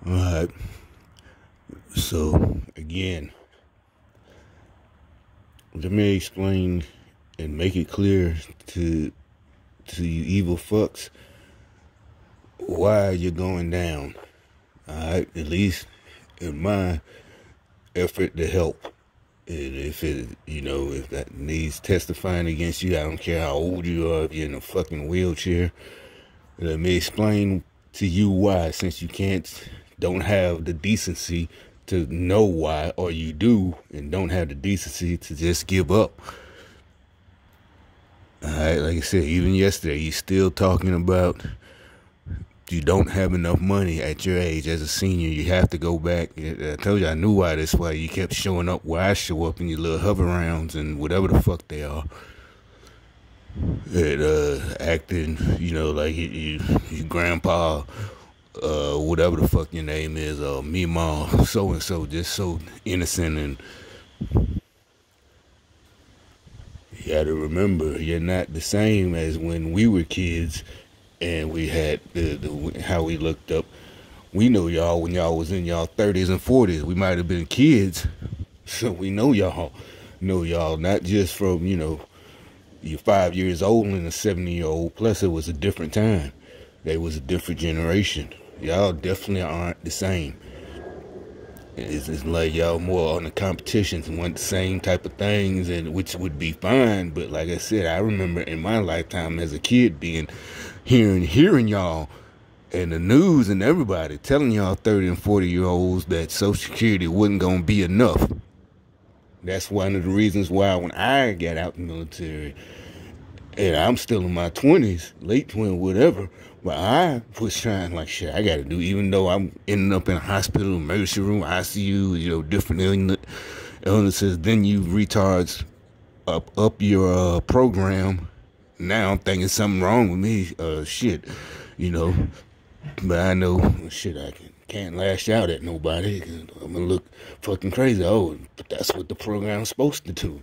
Alright, so again, let me explain and make it clear to you evil fucks why you're going down. Alright, at least in my effort to help. And if if that needs testifying against you, I don't care how old you are, if you're in a fucking wheelchair. Let me explain to you why, since you don't have the decency to know why, or you do and don't have the decency to just give up. Alright, like I said, even yesterday, you still talking about you don't have enough money at your age as a senior. You have to go back. I told you I knew why. That's why you kept showing up where I show up in your little hover rounds and whatever the fuck they are. And acting, like your grandpa, whatever the fuck your name is, Meemaw, so and so, just so innocent. And you gotta remember, you're not the same as when we were kids. And we had how we looked up. We know y'all when y'all was in y'all 30s and 40s. We might have been kids, so we know y'all. Not just from, you're 5 years old and a 70-year-old. Plus, it was a different time. They was a different generation. Y'all definitely aren't the same. It's like y'all more on the competitions and want the same type of things, and which would be fine. But like I said, I remember in my lifetime as a kid hearing y'all and the news and everybody telling y'all 30 and 40-year-olds that Social Security wasn't going to be enough. That's one of the reasons why when I got out in the military, and I'm still in my 20s, late 20s, whatever, but I was trying like, shit, I got to do, even though I'm ending up in a hospital, emergency room, ICU, different illnesses, then you retards up your program. Now I'm thinking something wrong with me, shit, but I know, shit, I can't lash out at nobody. I'm gonna look fucking crazy. Oh, but that's what the program's supposed to do.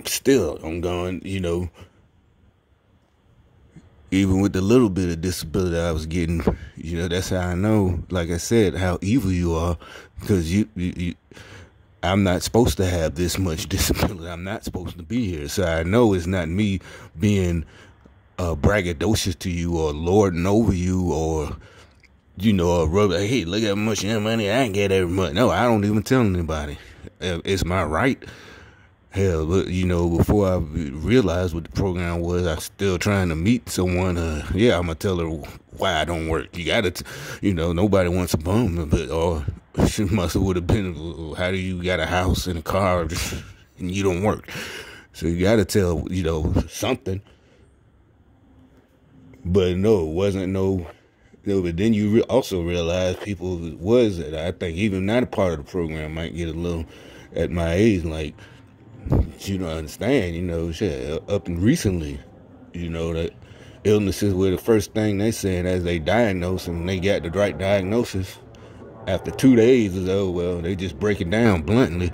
Still, I'm going, even with the little bit of disability I was getting, that's how I know, like I said, how evil you are, because I'm not supposed to have this much disability. I'm not supposed to be here. So I know it's not me being braggadocious to you or lording over you or, or rubber. Hey, look how much money I get every month. No, I don't even tell anybody. It's my right. Hell, but before I realized what the program was, I was still trying to meet someone. I'm gonna tell her why I don't work. You gotta, nobody wants a bum, but she would have been. How do you got a house and a car and you don't work? So you gotta tell, something. But no, it wasn't no. But then you also realize people was that I think even not a part of the program might get a little at my age like. You don't understand, shit, up and recently, that illnesses were the first thing they said as they diagnose them, and they got the right diagnosis. After 2 days is they just break it down bluntly.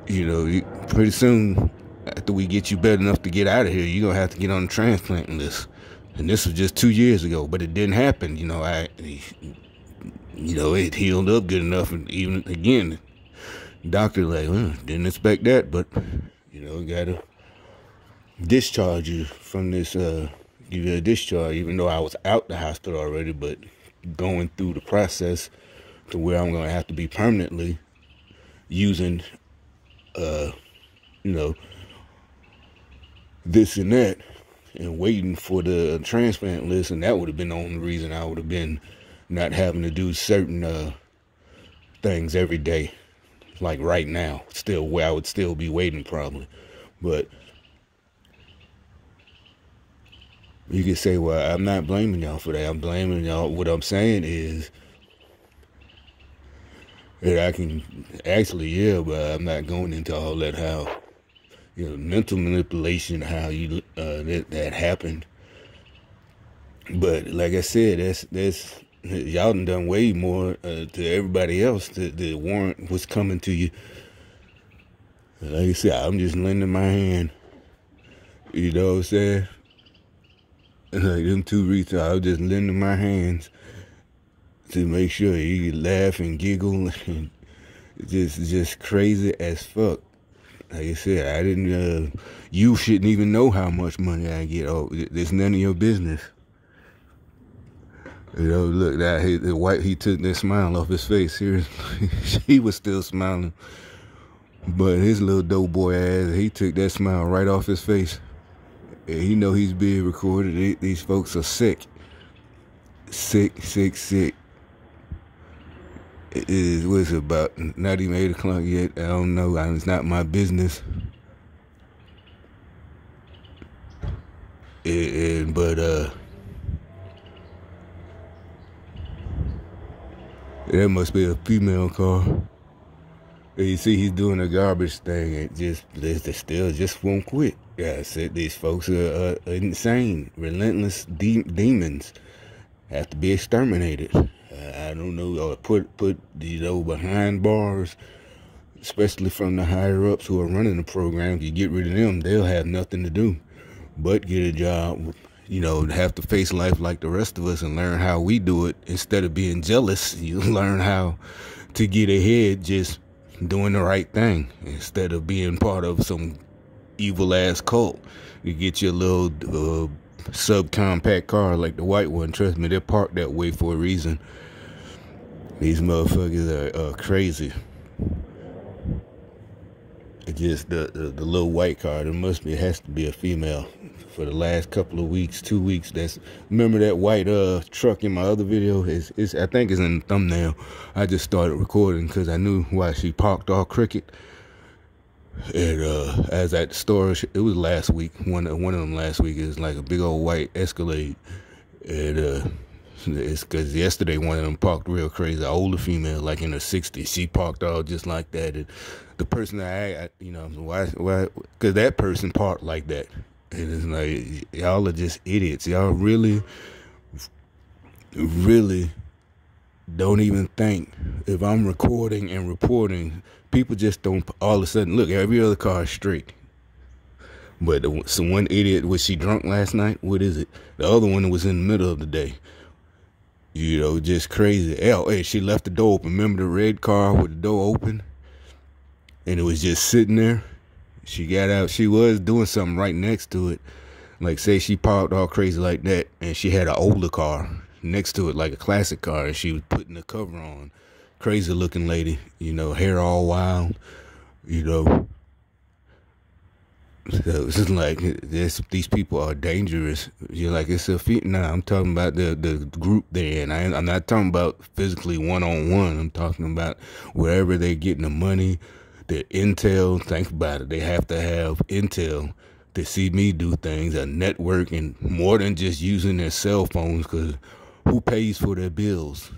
Pretty soon, after we get you better enough to get out of here, you're going to have to get on the transplant list. And this was just 2 years ago, but it didn't happen. It healed up good enough, and even, again, doctor didn't expect that, but gotta discharge you from this, give you a discharge, even though I was out the hospital already, but going through the process to where I'm gonna have to be permanently using this and that and waiting for the transplant list. And that would have been the only reason I would have been not having to do certain things every day. Like right now, still where I would still be waiting probably. But you could say, well, I'm not blaming y'all for that. I'm blaming y'all. What I'm saying is that I can actually, but I'm not going into all that how, mental manipulation, how you that happened. But like I said, that's y'all done way more to everybody else the warrant was coming to you. Like I said, I'm just lending my hand. You know what I'm saying? Like them two reasons, I was just lending my hands to make sure you laugh and giggle and just crazy as fuck. Like I said, I didn't. You shouldn't even know how much money I get. Oh, it's none of your business. You know, look, that he took that smile off his face. Seriously, he was still smiling, but his little dope boy ass, he took that smile right off his face. And he know he's being recorded. These folks are sick. Sick. It is, what's it about? Not even 8 o'clock yet. I don't know. It's not my business. But that must be a female car. And you see, he's doing a garbage thing. And they still just won't quit. Yeah, I said these folks are insane, relentless demons. Have to be exterminated. I don't know, or put behind bars, especially from the higher ups who are running the program. If you get rid of them, they'll have nothing to do but get a job. Have to face life like the rest of us and learn how we do it. Instead of being jealous, you learn how to get ahead just doing the right thing instead of being part of some evil ass cult. You get your little subcompact car like the white one. Trust me, they're parked that way for a reason. These motherfuckers are crazy. It's just the little white car. It has to be a female. For the last couple of weeks, 2 weeks. Remember that white truck in my other video? I think it's in the thumbnail. I just started recording because I knew why she parked all crooked. And I was at the store. It was last week. One of them last week. It was like a big old white Escalade. And it's because yesterday one of them parked real crazy. An older female, like in her 60s. She parked all just like that. And the person why? Because that person parked like that. And it's like, y'all are just idiots. Y'all really don't even think. If I'm recording and reporting, people just don't all of a sudden, look, every other car is straight. But so one idiot, was she drunk last night? What is it? The other one was in the middle of the day. Just crazy. Hey, she left the door open. Remember the red car with the door open? And it was just sitting there. She got out. She was doing something right next to it. Like, say she parked all crazy like that, and she had an older car next to it, like a classic car, and she was putting the cover on. Crazy looking lady, hair all wild, So it's just like, these people are dangerous. You're like, it's a feat. Nah, I'm talking about the group they're in. I'm not talking about physically one-on-one. I'm talking about wherever they're getting the money. The intel, think about it. They have to have intel to see me do things, a network, and more than just using their cell phones, because who pays for their bills?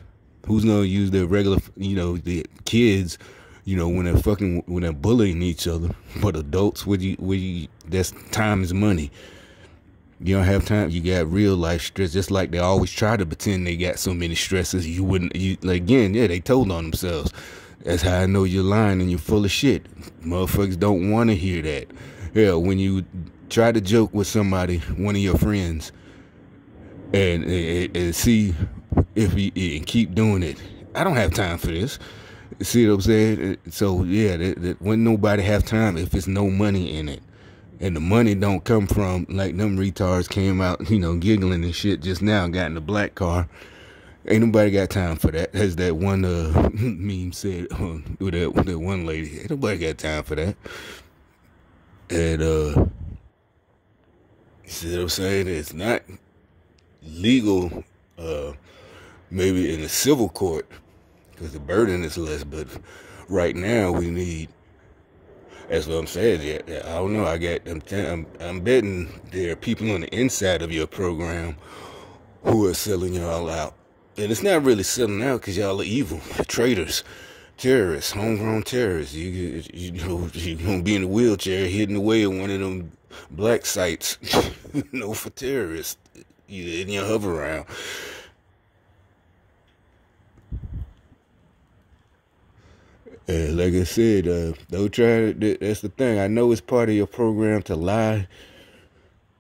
Who's going to use their regular, the kids, when they're bullying each other. But adults, that's time is money. You don't have time. You got real life stress. Just like they always try to pretend they got so many stresses. They told on themselves. That's how I know you're lying and you're full of shit. Motherfuckers don't want to hear that. Hell, when you try to joke with somebody, one of your friends, and see if you and keep doing it. I don't have time for this. See what I'm saying? So, yeah, when nobody have time if there's no money in it. And the money don't come from, like, them retards came out, giggling and shit just now, got in the black car. Ain't nobody got time for that. As that one meme said with that one lady. Ain't nobody got time for that. And you see what I'm saying? It's not legal, maybe in a civil court, because the burden is less. But right now we need. That's what I'm saying. Yeah, I don't know. I'm betting there are people on the inside of your program who are selling y'all out. And it's not really selling out because y'all are evil, traitors, terrorists, homegrown terrorists. You're going to be in a wheelchair hidden away in one of them black sites, for terrorists, in your hover around. And like I said, don't try. That's the thing. I know it's part of your program to lie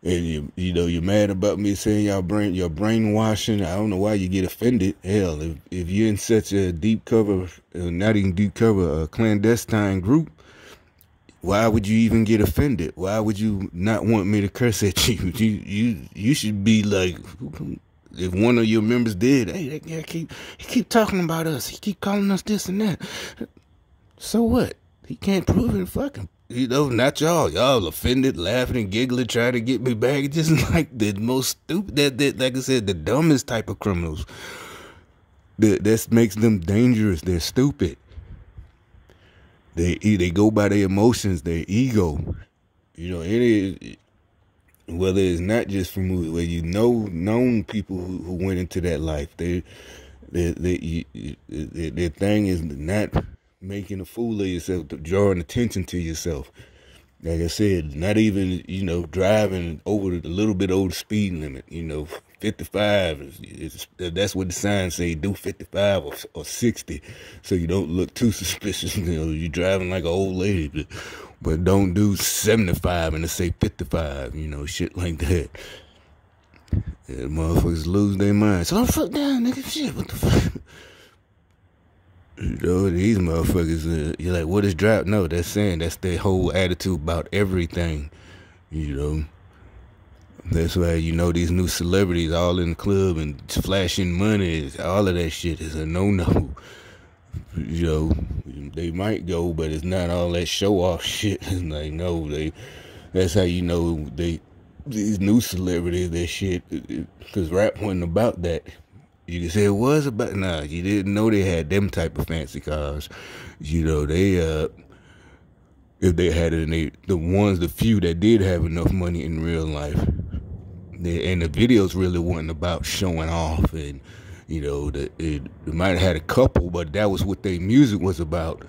And you're mad about me saying you're brainwashing. I don't know why you get offended. Hell, if you're in such a deep cover, not even deep cover, a clandestine group, why would you even get offended? Why would you not want me to curse at you? You should be like, if one of your members did, hey, that guy keep talking about us. He keep calling us this and that. So what? He can't prove it. Fucking, not y'all. Y'all offended, laughing and giggling, trying to get me back. It's just like the most stupid, that like I said, the dumbest type of criminals. That makes them dangerous. They're stupid. They go by their emotions, their ego. Whether it's not just from movies, where known people who went into that life. Their thing is not making a fool of yourself, drawing attention to yourself. Like I said, not even, driving over a little bit over the speed limit. 55 that's what the signs say. Do 55 or 60, so you don't look too suspicious. You're driving like an old lady, but don't do 75 and say 55. Shit like that. Yeah, motherfuckers lose their mind. So don't fuck down, nigga. Shit, what the fuck? These motherfuckers, you're like, what is drive? No, that's their whole attitude about everything. That's why, these new celebrities all in the club and flashing money, all of that shit is a no-no. They might go, but it's not all that show-off shit. It's like, no, that's how these new celebrities, that shit, because rap wasn't about that. You can say it was about, nah, you didn't know they had them type of fancy cars. If they had it, the few that did have enough money in real life, and the videos really wasn't about showing off, and it might have had a couple, but that was what their music was about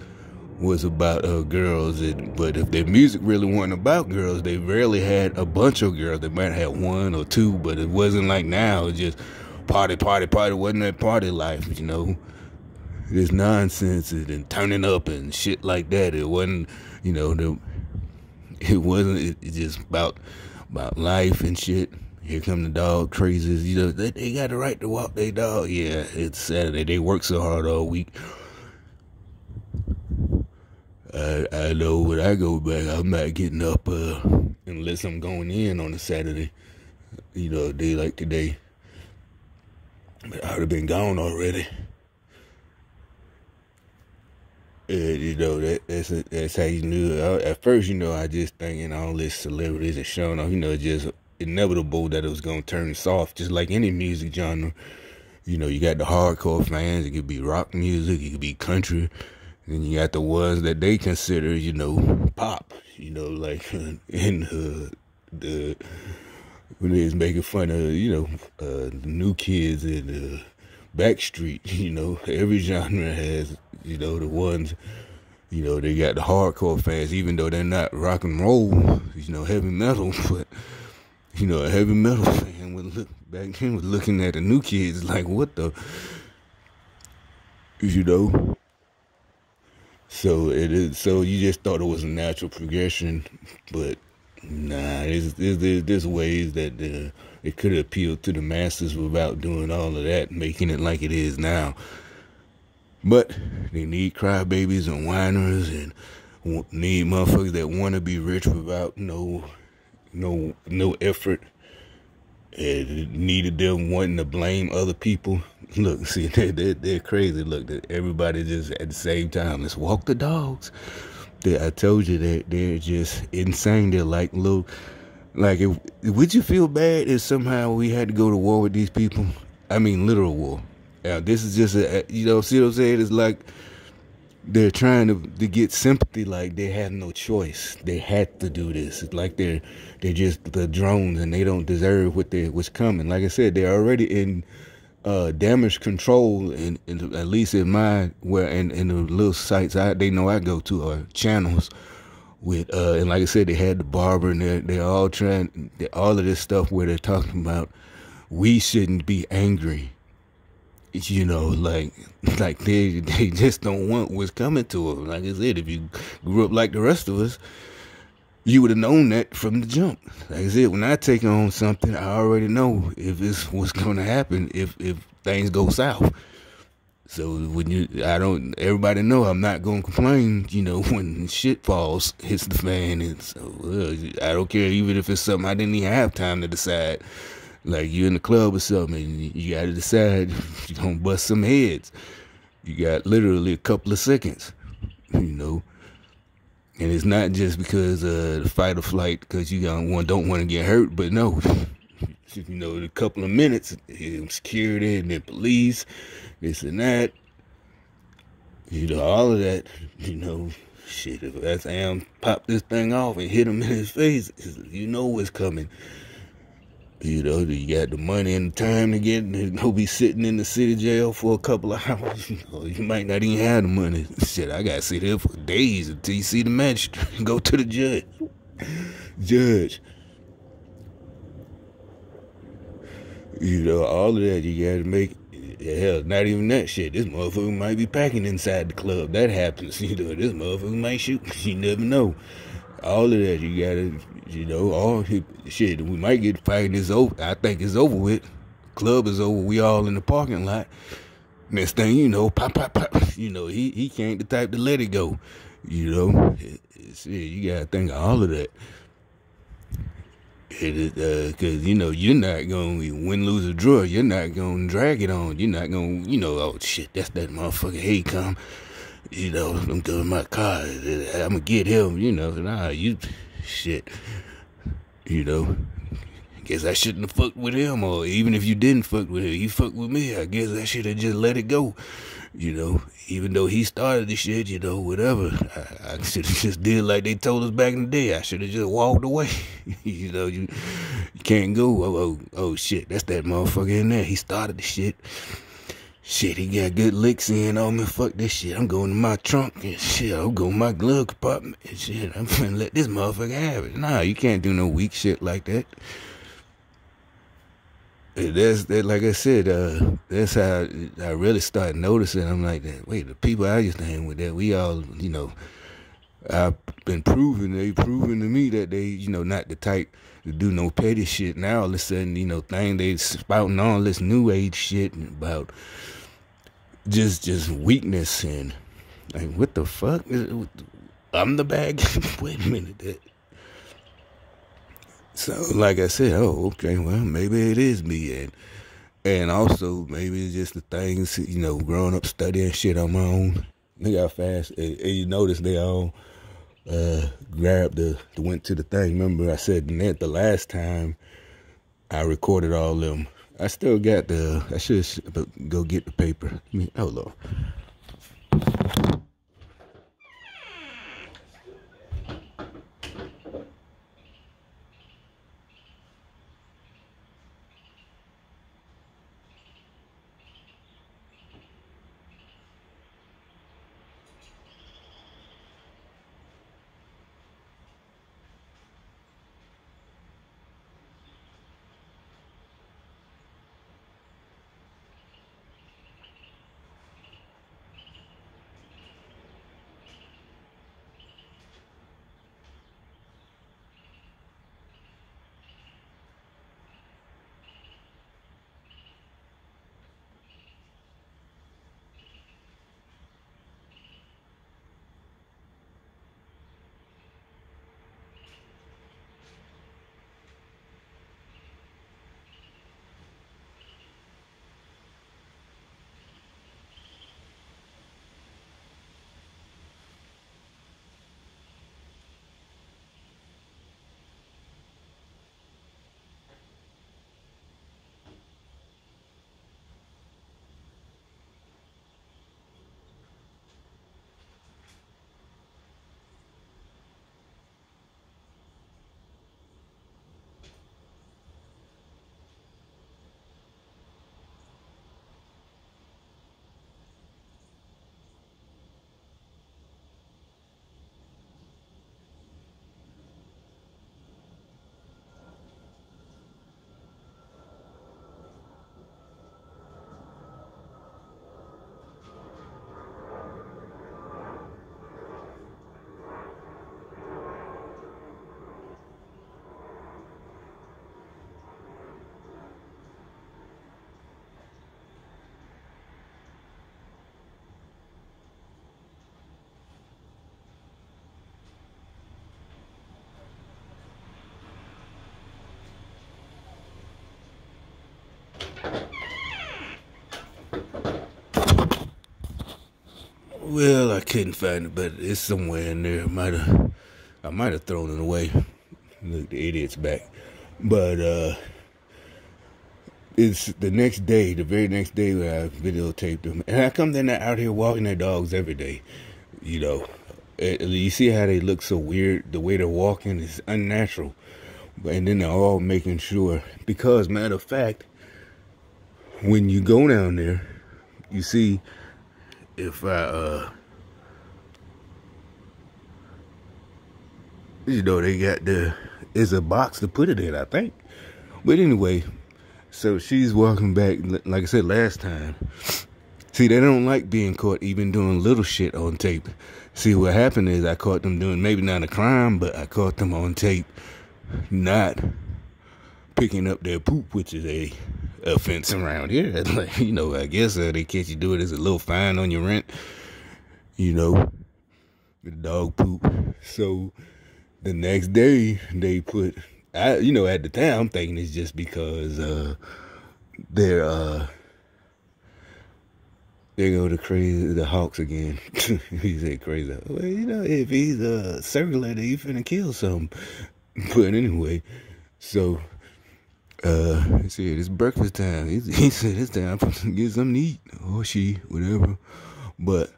girls. But if their music really wasn't about girls, they rarely had a bunch of girls. They might have one or two, but it wasn't like now. It just party. Wasn't that party life, this nonsense and turning up and shit like that. It wasn't, it just about life and shit. Here come the dog crazes. They got the right to walk their dog. Yeah, it's Saturday. They work so hard all week. I know when I go back, I'm not getting up unless I'm going in on a Saturday. A day like today. But I would have been gone already. That's how you knew. At first, I just thinking all this celebrities and showing off, just inevitable that it was going to turn soft, just like any music genre. You got the hardcore fans. It could be rock music, it could be country. And you got the ones that they consider, pop, like in the when they was making fun of, the new kids in Backstreet. Every genre has, the ones, they got the hardcore fans, even though they're not rock and roll, heavy metal, but, a heavy metal fan would look back then, was looking at the new kids like, what the, So it is. So you just thought it was a natural progression, but nah. There's ways that it could appeal to the masses without doing all of that, making it like it is now. But they need crybabies and whiners, and need motherfuckers that want to be rich without no effort. And it needed them wanting to blame other people. Look, see, they're crazy. Look, everybody just at the same time. Let's walk the dogs. I told you that they're just insane. They're like little. Like, would you feel bad if somehow we had to go to war with these people? I mean, literal war. This is just see what I'm saying? It's like they're trying to get sympathy, like they have no choice. They had to do this. It's like they're just the drones and they don't deserve what's coming. Like I said, they're already in damage control, and at least in the little sites they know I go to, or channels with and like I said, they had the barber, and they're all all of this stuff where they're talking about we shouldn't be angry. Like they just don't want what's coming to them. Like I said, if you grew up like the rest of us, You would have known that from the jump. Like I said, when I take on something, I already know if it's what's going to happen if things go south. So when I don't. Everybody know I'm not gonna complain. When shit falls, hits the fan, and so I don't care even if it's something I didn't even have time to decide. Like you in the club or something, and you got to decide if you gonna bust some heads. You got literally a couple of seconds. You know, and it's not just because the fight or flight, because you don't want to get hurt, but no, a couple of minutes, security and then police, this and that, all of that, shit. If that's Am pop this thing off and hit him in his face, you know what's coming. You got the money and the time to he'll be sitting in the city jail for a couple of hours. You might not even have the money. Shit, I gotta sit here for days until you see the magistrate. Go to the judge. Judge. All of that you gotta make. Hell, not even that shit. This motherfucker might be packing inside the club. That happens. This motherfucker might shoot. You never know. All of that you gotta, all shit. We might get fighting this over. I think it's over with. Club is over. We all in the parking lot. Next thing you know, pop, pop, pop. He can't the type to let it go. Shit, you gotta think of all of that. Because you're not gonna win, lose, or draw. You're not gonna drag it on. You're not gonna, oh shit, that's that motherfucker. Hey, come. I'm going my car. I'm gonna get him. Nah, you shit. Guess I shouldn't have fucked with him, or even if you didn't fuck with him, you fucked with me. I guess I should have just let it go. Even though he started the shit, whatever. I should have just did like they told us back in the day. I should have just walked away. You can't go. Oh shit, that's that motherfucker in there. He started the shit. Shit, he got good licks in on me. Fuck this shit. I'm going to my trunk and shit. I'm going to my glove compartment and shit. I'm finna let this motherfucker have it. Nah, you can't do no weak shit like that. That's that. Like I said, that's how I really started noticing. I'm like, wait, the people I used to hang with, that we all, I've been proven. They proven to me that they, not the type to do no petty shit. Now all of a sudden, they spouting all this new age shit about just weakness and like, what the fuck? I'm the bad guy. Wait a minute. So, like I said, okay, well, maybe it is me, and also maybe it's just the things, growing up studying shit on my own. Look how fast, and you notice they all grabbed went to the thing. Remember I said the last time I recorded all them. I still got I should go get the paper. Hold on. Well, I couldn't find it, but it's somewhere in there. I might have thrown it away. Look, the idiot's back. But it's the next day, the very next day, where I videotaped them. And how come they're not out here walking their dogs every day? You know, you see how they look so weird? The way they're walking is unnatural. And then they're all making sure. Because, matter of fact, when you go down there, you see, if I, they got there's a box to put it in, I think. But anyway, so she's walking back, like I said last time. See, they don't like being caught even doing little shit on tape. See, what happened is I caught them doing maybe not a crime, but I caught them on tape not picking up their poop, which is a offense around here. Like, I guess they catch you do it as a little fine on your rent, the dog poop. So the next day they put, at the time I'm thinking it's just because they go to crazy the Hawks again. He said crazy. Well, if he's a circulator, he finna kill something. But anyway, so he said it's breakfast time. He said it's time to get something to eat, or she, whatever. But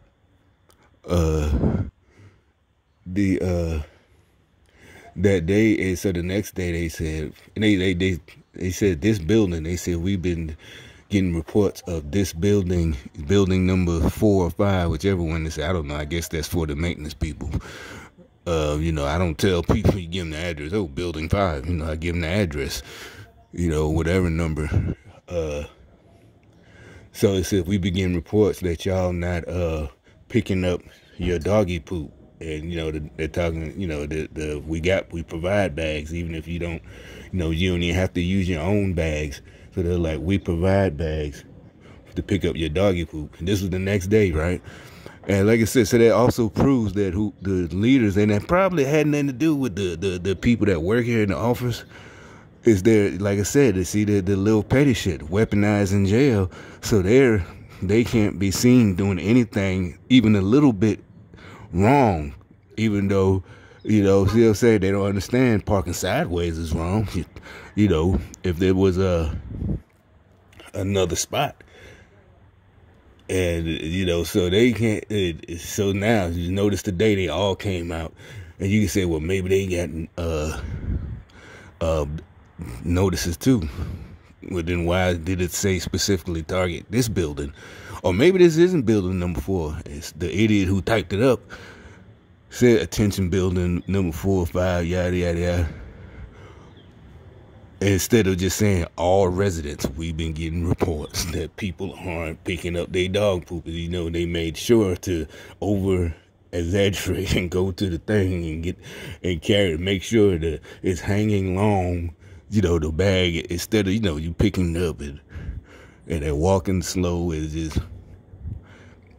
that day, and so the next day they said, and they said this building. They said we've been getting reports of this building number 4 or 5, whichever one is. I don't know. I guess that's for the maintenance people. I don't tell people, you give them the address. Oh, building 5. I give them the address. Whatever number. So it said we begin reports that y'all not picking up your doggy poop. And, they're talking, we provide bags, even if you don't, you don't even have to use your own bags. So they're like, we provide bags to pick up your doggy poop. And this was the next day, right? And like I said, so that also proves that the leaders, and that probably had nothing to do with the people that work here in the office, is there, like I said, they see the little petty shit, weaponized in jail. So they can't be seen doing anything, even a little bit wrong, even though, still say they don't understand parking sideways is wrong. If there was another spot. And, so they can't, so now you notice today they all came out, and you can say, well, maybe they got notices too. Well, then why did it say specifically target this building? Or maybe this isn't building number 4. It's the idiot who typed it up said attention building number 4 or 5, yada, yada, yada. Instead of just saying all residents, we've been getting reports that people aren't picking up their dog poop. They made sure to over exaggerate and go to the thing and carry it, make sure that it's hanging long, the bag, instead of, you picking it up and they're walking slow. It's just,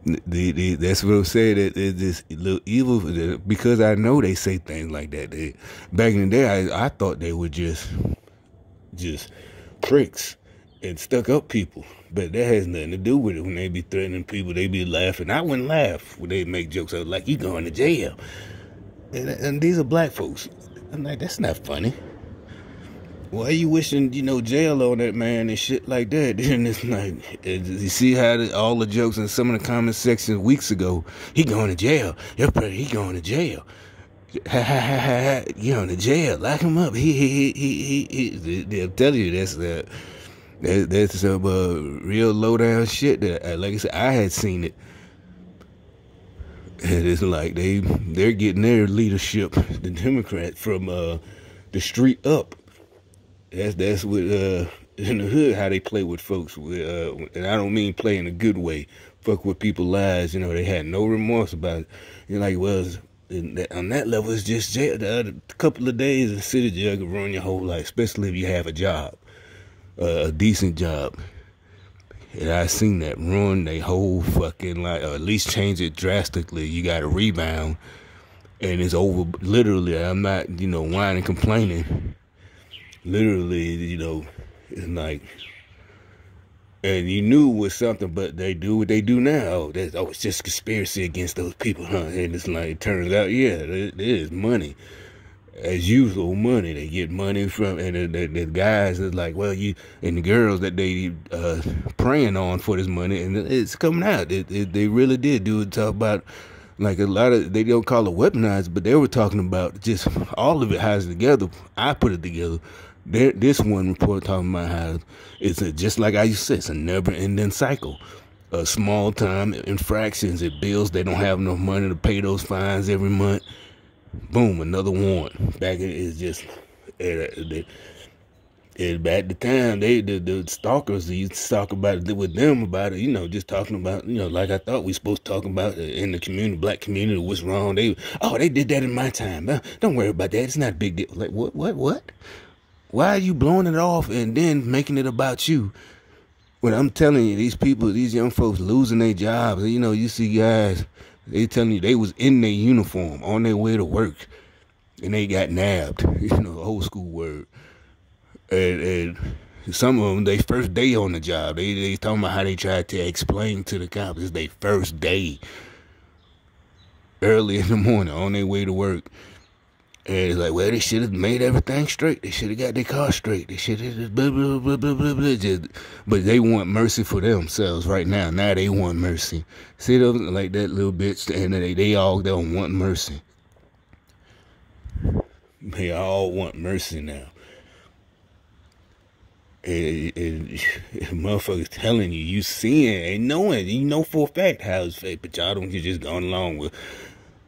that's what I'm saying. It's just a little evil, because I know they say things like that. Back in the day, I thought they were just pricks and stuck up people, but that has nothing to do with it. When they be threatening people, they be laughing. I wouldn't laugh when they make jokes. I was like, you going to jail, and these are black folks. I'm like, that's not funny. Why are you wishing, jail on that man and shit like that? Then it's like, you see how all the jokes in some of the comment sections weeks ago, he going to jail. He going to jail. Ha ha ha ha! You going to jail? Lock him up. He. They'll tell you that's some real low down shit. That, like I said, I had seen it, and it's like they're getting their leadership, the Democrats, from the street up. That's what in the hood how they play with folks. And I don't mean play in a good way. Fuck with people's lives. They had no remorse about it. You're like, well, on that level, it's just jail. A couple of days in city jail can ruin your whole life, especially if you have a job, a decent job. And I seen that ruin their whole fucking life, or at least change it drastically. You got to rebound, and it's over. Literally, I'm not, whining, complaining. Literally, it's like, And you knew it was something, but they do what they do now. It's just conspiracy against those people, huh? And it's like, it turns out, yeah, it is money. As usual, money. They get money from, and the guys is like, well, and the girls that they preying on for this money, and it's coming out. They really did do it. Talk about, like, a lot of, they don't call it weaponized, but they were talking about just all of it has together. I put it together. This one report talking about how it's just like I used to say, it's a never-ending cycle. Small time infractions, it bills, they don't have enough money to pay those fines every month. Boom, another warrant. Back in, it's just at the time the stalkers used to talk about it with them about it, just talking about, like I thought we supposed to talk about in the community, black community, what's wrong. They did that in my time. Don't worry about that. It's not a big deal. Like what? Why are you blowing it off and then making it about you? When I'm telling you, these people, these young folks losing their jobs. You see guys, they telling you they was in their uniform on their way to work and they got nabbed. Old school word. And some of them, they first day on the job, they talking about how they tried to explain to the cops it's their first day, early in the morning on their way to work. And it's like, well, they should have made everything straight. They should have got their car straight. They should have blah, blah, blah, blah, blah, blah. But they want mercy for themselves right now. Now they want mercy. See them like that little bitch, and they all don't want mercy. They all want mercy now. And motherfuckers telling you seeing and knowing, for a fact how it's fake, but y'all don't just going along with.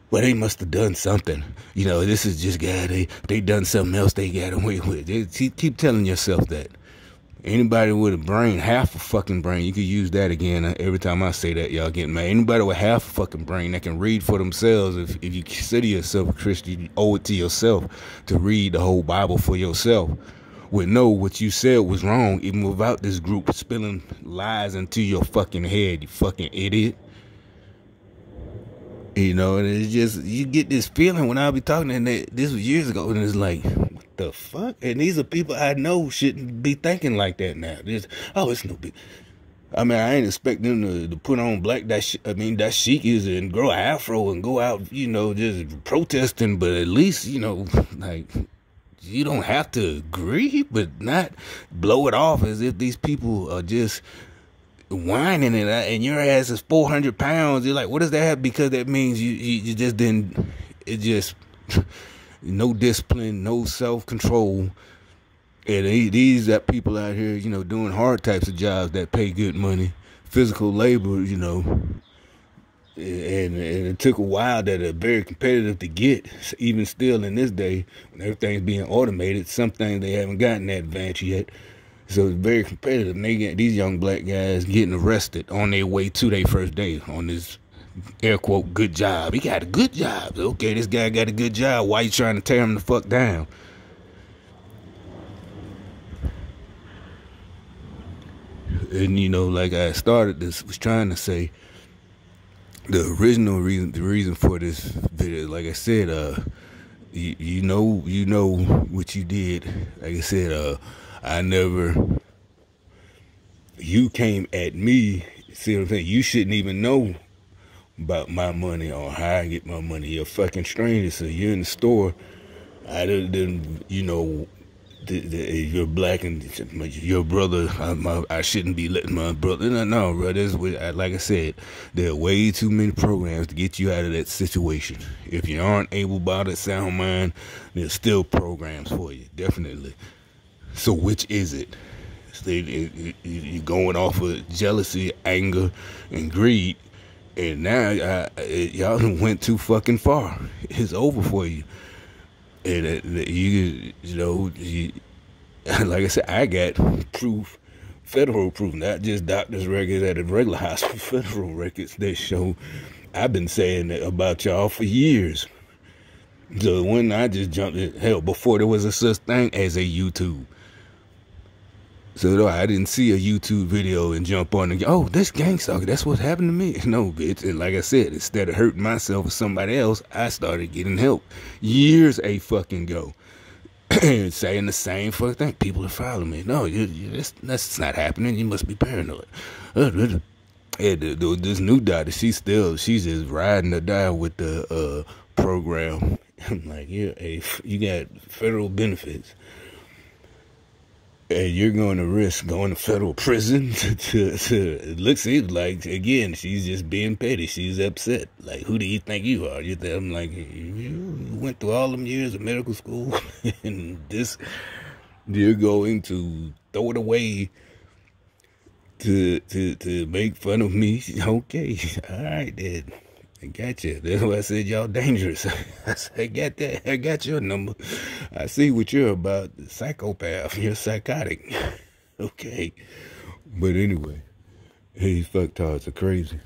Well, they must have done something. This is just they done something else they got away with. Keep telling yourself that. Anybody with a brain, half a fucking brain, you could use that again. Every time I say that, y'all get mad. Anybody with half a fucking brain that can read for themselves, if you consider yourself a Christian, you owe it to yourself to read the whole Bible for yourself. Would know what you said was wrong, even without this group spilling lies into your fucking head, you fucking idiot. And it's just, you get this feeling when I be talking, and this was years ago, and it's like, what the fuck? And these are people I know shouldn't be thinking like that now. It's no big. I mean, I ain't expect them to put on black that chic is and grow an afro and go out, just protesting, but at least, like, you don't have to agree, but not blow it off as if these people are just whining and your ass is 400 pounds. You're like, what does that have? Because that means you just didn't, it just, no discipline, no self-control. And these that people out here, doing hard types of jobs that pay good money, physical labor, and it took a while that are very competitive to get, even still in this day, when everything's being automated. Some things they haven't gotten that advantage yet. So it's very competitive. And they get these young black guys getting arrested on their way to their first day on this air quote good job. He got a good job. Okay, this guy got a good job. Why you trying to tear him the fuck down? And like I started this, was trying to say, the original reason for this video, like I said, you know what you did. Like I said, you came at me. See what I'm saying? You shouldn't even know about my money or how I get my money. You're a fucking stranger, so you're in the store. I didn't, you're black and your brother, I shouldn't be letting my brother. No, bro. Like I said, there are way too many programs to get you out of that situation. If you aren't able-bodied, sound mind, there's still programs for you, definitely. So which is it? You're going off of jealousy, anger, and greed, and now y'all went too fucking far. It's over for you. And like I said, I got proof, federal proof, not just doctor's records at a regular hospital, federal records that show I've been saying that about y'all for years. So when I just jumped in, hell, before there was a such thing as a YouTube. So I didn't see a YouTube video and jump on and go, oh, this gang stalker, that's what happened to me. No, bitch. And like I said, instead of hurting myself or somebody else, I started getting help years a fucking go. saying the same fucking thing. People are following me. No, that's not happening. You must be paranoid. This new daughter, she's just riding or die with the program. I'm like, yeah, hey, you got federal benefits, and you're going to risk going to federal prison it looks like, again, she's just being petty. She's upset. Like, who do you think you are? I'm like, you went through all them years of medical school, and you're going to throw it away to make fun of me. Okay, all right then. I got you. That's why I said y'all dangerous. I said, I got that. I got your number. I see what you're about. Psychopath. You're psychotic. Okay. But anyway, these fucktards are crazy.